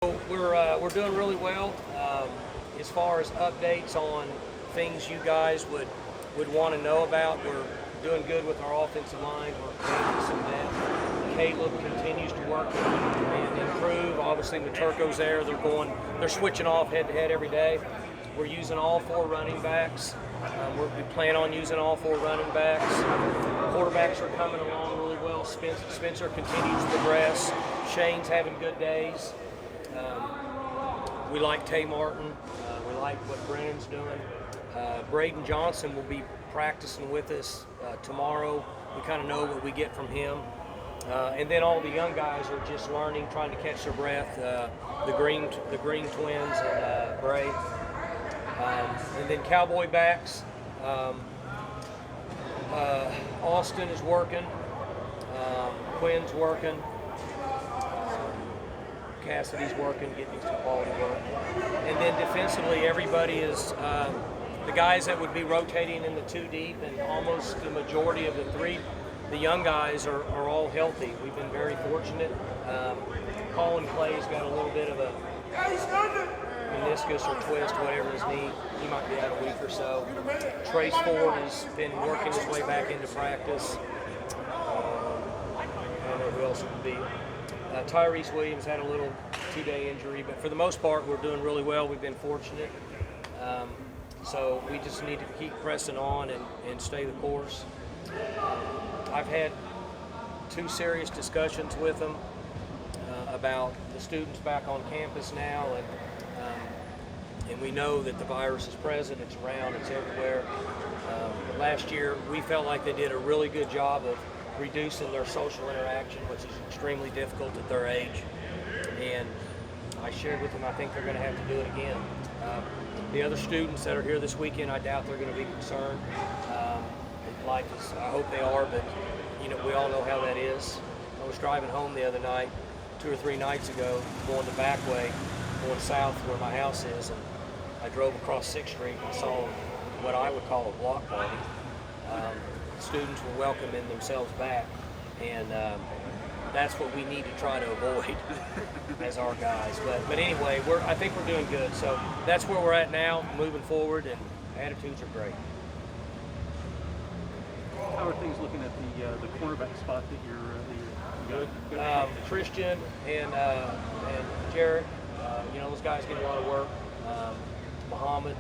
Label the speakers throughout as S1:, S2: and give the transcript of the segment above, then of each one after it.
S1: We're doing really well. As far as updates on things you guys would want to know about, we're doing good with our offensive line. We're gaining some depth. Caleb continues to work and improve. Obviously, Maturko's there. They're switching off head to head every day. We're using all four running backs. We plan on using all four running backs. Quarterbacks are coming along really well. Spencer continues to progress. Shane's having good days. We like Tay Martin. We like what Brennan's doing. Braden Johnson will be practicing with us tomorrow. We kind of know what we get from him. And then all the young guys are just learning, trying to catch their breath. The Green twins and Bray. And then Cowboy backs. Austin is working. Quinn's working. Cassidy's working, getting some quality work. And then defensively, everybody is, the guys that would be rotating in the two deep, and almost the majority of the three, the young guys are all healthy. We've been very fortunate. Colin Clay's got a little bit of a meniscus or twist, whatever his knee. He might be out a week or so. Trace Ford has been working his way back into practice. I don't know who else it would be. Tyrese Williams had a little 2-day injury, but for the most part, we're doing really well. We've been fortunate. So we just need to keep pressing on and stay the course. I've had 2 serious discussions with them about the students back on campus now, and we know that the virus is present, it's around, it's everywhere. Last year, we felt like they did a really good job of reducing their social interaction, which is extremely difficult at their age. And I shared with them, I think they're going to have to do it again. The other students that are here this weekend, I doubt they're going to be concerned. I hope they are, but we all know how that is. I was driving home the other night, 2 or 3 nights ago, going the back way, going south where my house is, and I drove across 6th Street and saw what I would call a block party. Students were welcoming themselves back, and that's what we need to try to avoid as our guys. But anyway, I think we're doing good. So that's where we're at now, moving forward, and attitudes are great.
S2: How are things looking at the cornerback spot that you're
S1: good? Christian and Jarrett, those guys get a lot of work. Muhammad,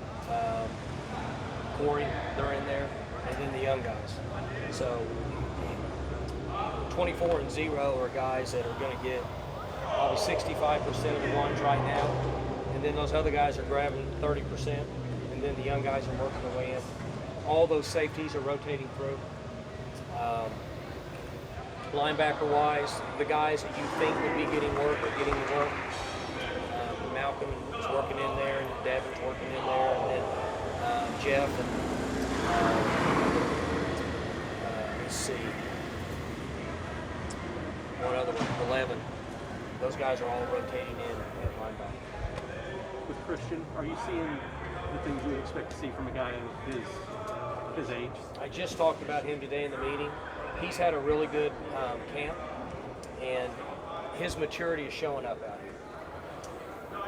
S1: Corey, they're in there. And then the young guys. So 24 and 0 are guys that are going to get probably 65% of the ones right now. And then those other guys are grabbing 30%. And then the young guys are working their way in. All those safeties are rotating through. Linebacker-wise, the guys that you think would be getting work are getting the work. Malcolm is working in there, and Devin's working in there, and then Jeff and let's see, one other one, 11. Those guys are all rotating in at linebacker.
S2: With Christian, are you seeing the things you would expect to see from a guy of his age?
S1: I just talked about him today in the meeting. He's had a really good camp, and his maturity is showing up out here.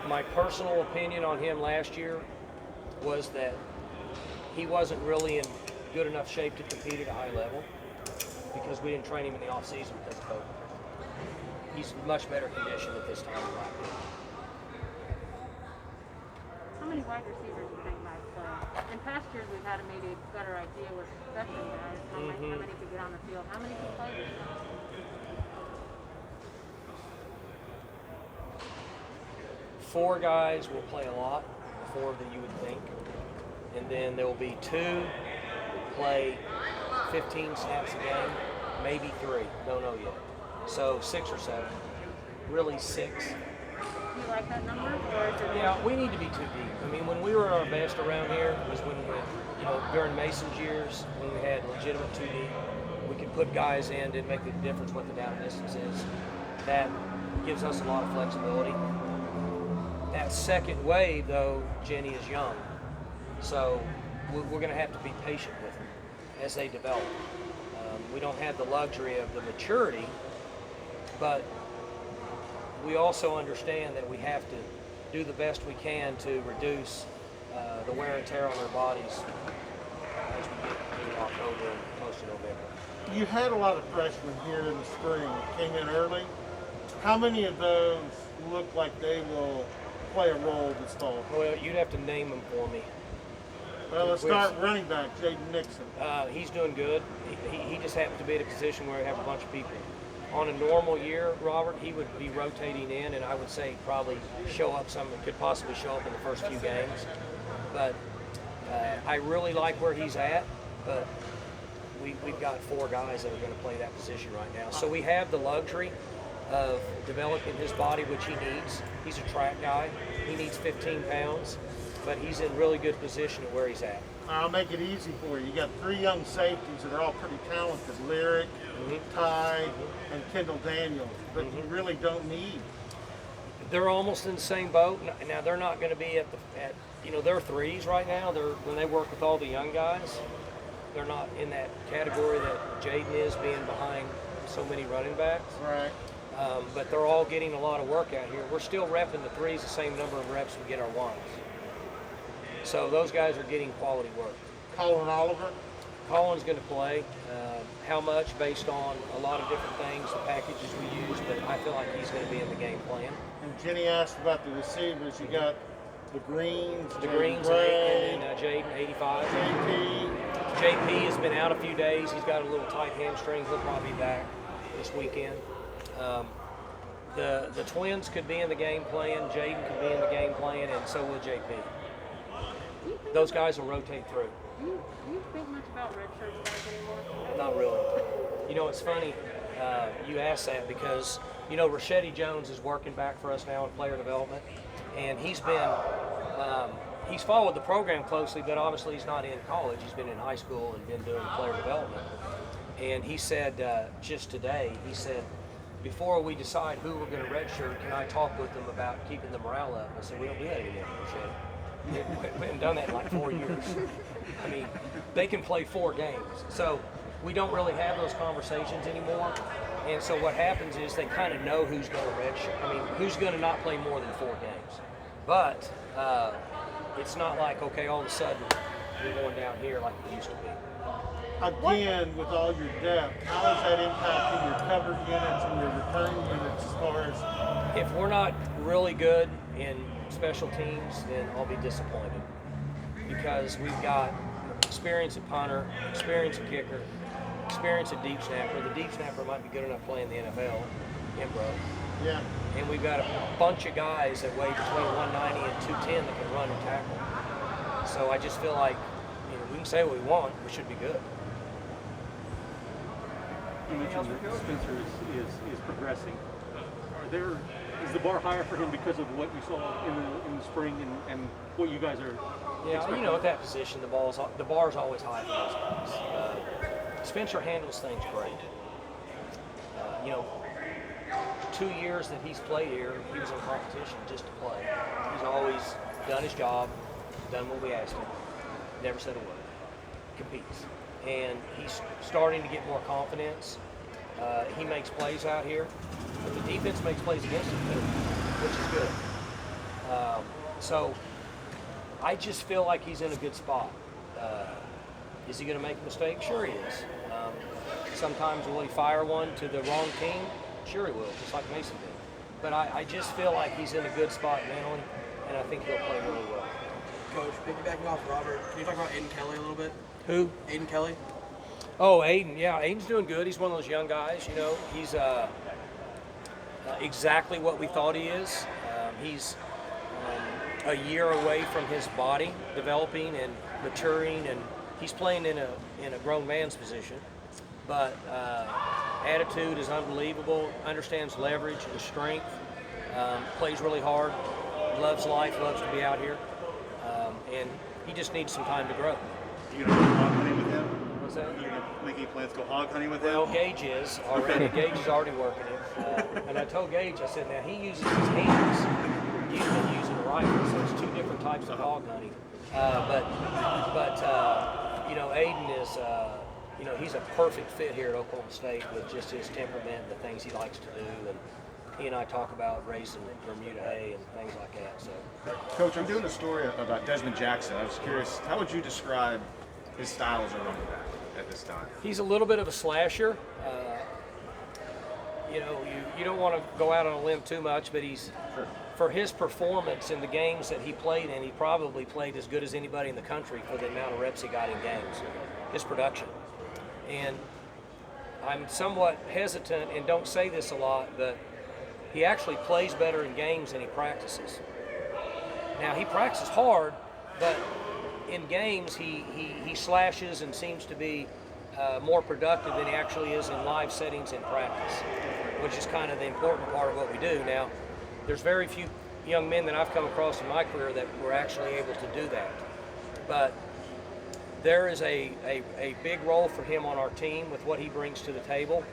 S1: My personal opinion on him last year was that he wasn't really in good enough shape to compete at a high level because we didn't train him in the off season because of COVID. He's in much better condition at this time in my opinion.
S3: How many wide receivers do you think in past years we've had maybe a better idea with veteran guys, how many could get on the field, how many could play this year?
S1: 4 guys will play a lot, 4 that you would think. And then there will be 2 play 15 snaps a game, maybe 3, don't know yet. So 6 or 7, really 6.
S3: Do you like that number?
S1: Yeah, we need to be too deep. I mean, when we were our best around here was when during Mason's years, when we had legitimate 2 deep, we could put guys in, didn't make the difference what the down distance is. That gives us a lot of flexibility. That second wave, though, Jenny is young. So we're going to have to be patient with them as they develop. We don't have the luxury of the maturity, but we also understand that we have to do the best we can to reduce the wear and tear on their bodies as we get into October and close to November.
S4: You had a lot of freshmen here in the spring that came in early. How many of those look like they will play a role this fall?
S1: Well, you'd have to name them for me.
S4: Well, let's start running back, Jaden Nixon.
S1: He's doing good. He just happens to be in a position where we have a bunch of people. On a normal year, Robert, he would be rotating in, and I would say probably could possibly show up in the first few games. But I really like where he's at, but we've got 4 guys that are going to play that position right now. So we have the luxury of developing his body, which he needs. He's a track guy. He needs 15 pounds, but he's in really good position at where he's at.
S4: I'll make it easy for you. You got 3 young safeties that are all pretty talented: Lyric, Ty, and Kendall Daniels. But you really don't need.
S1: They're almost in the same boat. Now they're not going to be at they're 3s right now. When they work with all the young guys, they're not in that category that Jaden is, being behind so many running backs.
S4: Right.
S1: But they're all getting a lot of work out here. We're still repping the 3s the same number of reps we get our 1s. So those guys are getting quality work.
S4: Colin Oliver.
S1: Colin's going to play. How much, based on a lot of different things, the packages we use, but I feel like he's going to be in the game plan.
S4: And Jenny asked about the receivers. You got the Greens,
S1: Gray, and Jaden, 85. JP has been out a few days. He's got a little tight hamstring. He'll probably be back this weekend. The twins could be in the game plan. Jaden could be in the game plan, and so will JP. Those guys will rotate through.
S3: Do you think much about redshirt guys anymore?
S1: Not really. You know, it's funny you ask that because, Rashedi Jones is working back for us now in player development, and he's followed the program closely, but obviously he's not in college. He's been in high school and been doing player development. And he said just today, before we decide who we're going to redshirt, can I talk with them about keeping the morale up? I said, we don't do that anymore, Rashedi. We haven't done that in like 4 years. I mean, they can play 4 games. So we don't really have those conversations anymore. And so what happens is they kind of know who's going to redshirt. I mean, who's going to not play more than 4 games. But it's not like, okay, all of a sudden we're going down here like it used to be.
S4: Again, with all your depth, how is that impacting your cover units and your return units as far as?
S1: If we're not really good in special teams, then I'll be disappointed because we've got experience at punter, experience at kicker, experience at deep snapper. The deep snapper might be good enough playing the NFL, Embro.
S4: Yeah.
S1: And we've got a bunch of guys that weigh between 190 and 210 that can run and tackle. So I just feel like we can say what we want, we should be good.
S2: You mentioned that Spencer is progressing. Is the bar higher for him because of what you saw in the spring and what you guys are expecting?
S1: At that position, the bar's always high for those guys. Spencer handles things great. 2 years that he's played here, he was in competition just to play. He's always done his job, done what we asked him, never said a word, competes. And he's starting to get more confidence. He makes plays out here, but the defense makes plays against him too, which is good. So I just feel like he's in a good spot. Is he going to make a mistake? Sure he is. Sometimes will he fire one to the wrong team? Sure he will, just like Mason did. But I just feel like he's in a good spot mentally, and I think he'll play really well.
S5: Coach, piggybacking off Robert, can you talk about Aiden Kelly a little bit?
S1: Who?
S5: Aiden Kelly?
S1: Oh, Aiden. Yeah, Aiden's doing good. He's one of those young guys, He's exactly what we thought he is. He's a year away from his body developing and maturing, and he's playing in a grown man's position. But attitude is unbelievable, understands leverage and strength, plays really hard, loves life, loves to be out here, and he just needs some time to grow.
S6: You gonna go hog hunting with him?
S1: What's that?
S6: You gonna make any plans to go hog hunting with him?
S1: Well, Gage is already. Gage is already working it. And I told Gage, I said, now he uses his hands. He's been using a rifle, so it's 2 different types of hog hunting. But Aiden is, he's a perfect fit here at Oklahoma State with just his temperament and the things he likes to do. And he and I talk about raising Bermuda hay and things like that. So,
S6: Coach, I'm doing a story about Desmond Jackson. I was curious, how would you describe his style as a running back at this time?
S1: he's a little bit of a slasher. You don't want to go out on a limb too much, but for his performance in the games that he played in, he probably played as good as anybody in the country for the amount of reps he got in games, his production. And I'm somewhat hesitant, and don't say this a lot, but he actually plays better in games than he practices. Now, he practices hard, but in games he slashes and seems to be more productive than he actually is in live settings in practice, which is kind of the important part of what we do. Now, there's very few young men that I've come across in my career that were actually able to do that. But there is a big role for him on our team with what he brings to the table.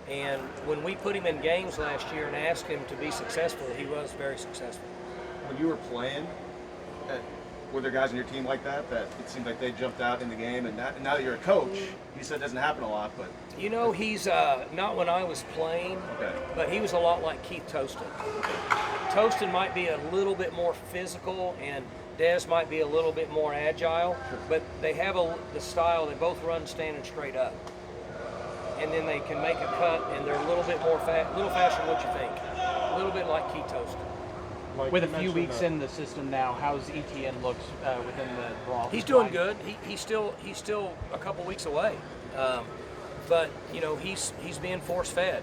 S1: And when we put him in games last year and asked him to be successful, he was very successful.
S6: When you were playing, were there guys on your team like that it seemed like they jumped out in the game? And now that you're a coach, you said it doesn't happen a lot, but...
S1: He's not when I was playing,
S6: Okay.
S1: but he was a lot like Keith Toston. Toston might be a little bit more physical, and Dez might be a little bit more agile, but they have the style, they both run standing straight up. And then they can make a cut, and they're a little bit more little faster than what you think. A little bit like Keith Toston.
S4: Like
S7: With
S4: you
S7: a few
S4: mentioned
S7: weeks
S4: that-
S7: in the system now, how's ETN looked within the brawl?
S1: He's doing good. He's still a couple weeks away, but he's being force fed.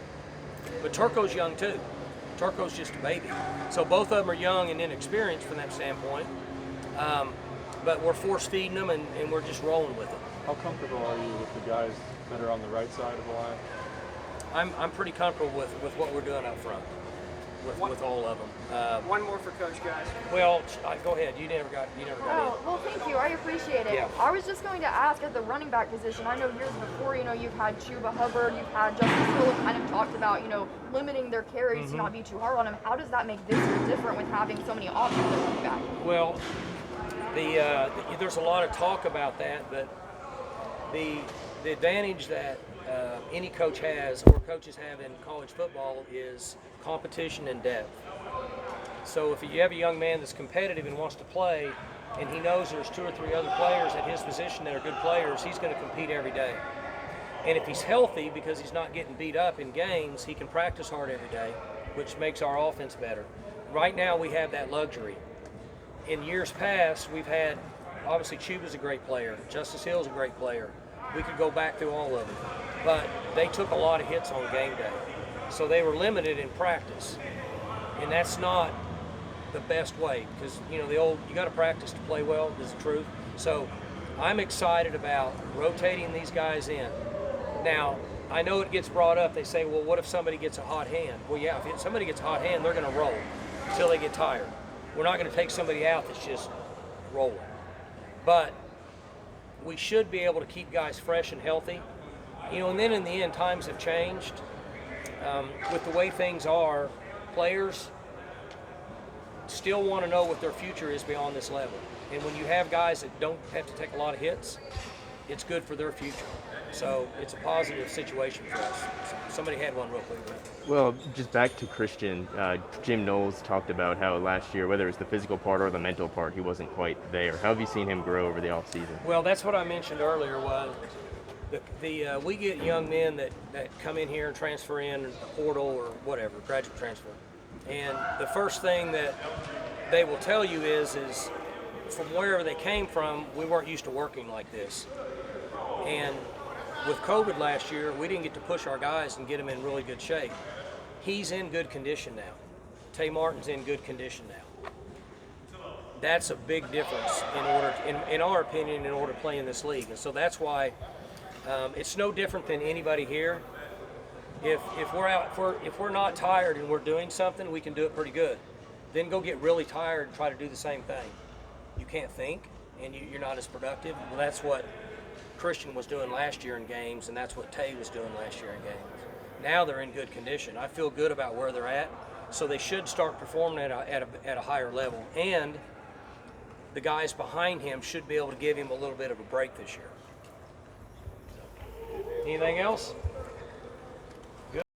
S1: But Turco's young too. Turco's just a baby, so both of them are young and inexperienced from that standpoint. But we're force feeding them, and we're just rolling with it.
S8: How comfortable are you with the guys that are on the right side of the line?
S1: I'm pretty comfortable with what we're doing up front, with all of them.
S5: One more for Coach, guys.
S1: Well, go ahead. You never got
S9: Oh, well, thank you. I appreciate it.
S1: Yeah.
S9: I was just going to ask at the running back position. I know years before, you've had Chuba Hubbard, you've had Justice Hill kind of talked about, limiting their carries to not be too hard on them. How does that make this year different with having so many options at running back?
S1: Well, there's a lot of talk about that, but the advantage that any coach has, or coaches have in college football, is competition and depth. So if you have a young man that's competitive and wants to play, and he knows there's 2 or 3 other players at his position that are good players, he's going to compete every day. And if he's healthy, because he's not getting beat up in games, he can practice hard every day, which makes our offense better. Right now we have that luxury. In years past, we've had, obviously Chuba's a great player, Justice Hill's a great player. We could go back through all of them. But they took a lot of hits on game day. So they were limited in practice. And that's not the best way, because the old, you got to practice to play well, is the truth. So I'm excited about rotating these guys in. Now, I know it gets brought up, they say, well, what if somebody gets a hot hand? Well, yeah, if somebody gets a hot hand, they're going to roll until they get tired. We're not going to take somebody out that's just rolling. But we should be able to keep guys fresh and healthy. And then in the end, times have changed. With the way things are, players still want to know what their future is beyond this level. And when you have guys that don't have to take a lot of hits, it's good for their future. So it's a positive situation for us. Somebody had one real quick. Right?
S10: Well, just back to Christian, Jim Knowles talked about how last year, whether it's the physical part or the mental part, he wasn't quite there. How have you seen him grow over the offseason?
S1: Well, that's what I mentioned earlier was we get young men that come in here and transfer in a portal or whatever, graduate transfer. And the first thing that they will tell you is from wherever they came from, we weren't used to working like this. And with COVID last year, we didn't get to push our guys and get them in really good shape. He's in good condition now. Tay Martin's in good condition now. That's a big difference in our opinion, in order to play in this league. And so that's why it's no different than anybody here. If we're not tired and we're doing something, we can do it pretty good. Then go get really tired and try to do the same thing. You can't think, and you're not as productive. Well, that's what Christian was doing last year in games, and that's what Tay was doing last year in games. Now they're in good condition. I feel good about where they're at, so they should start performing at a higher level. And the guys behind him should be able to give him a little bit of a break this year. Anything else?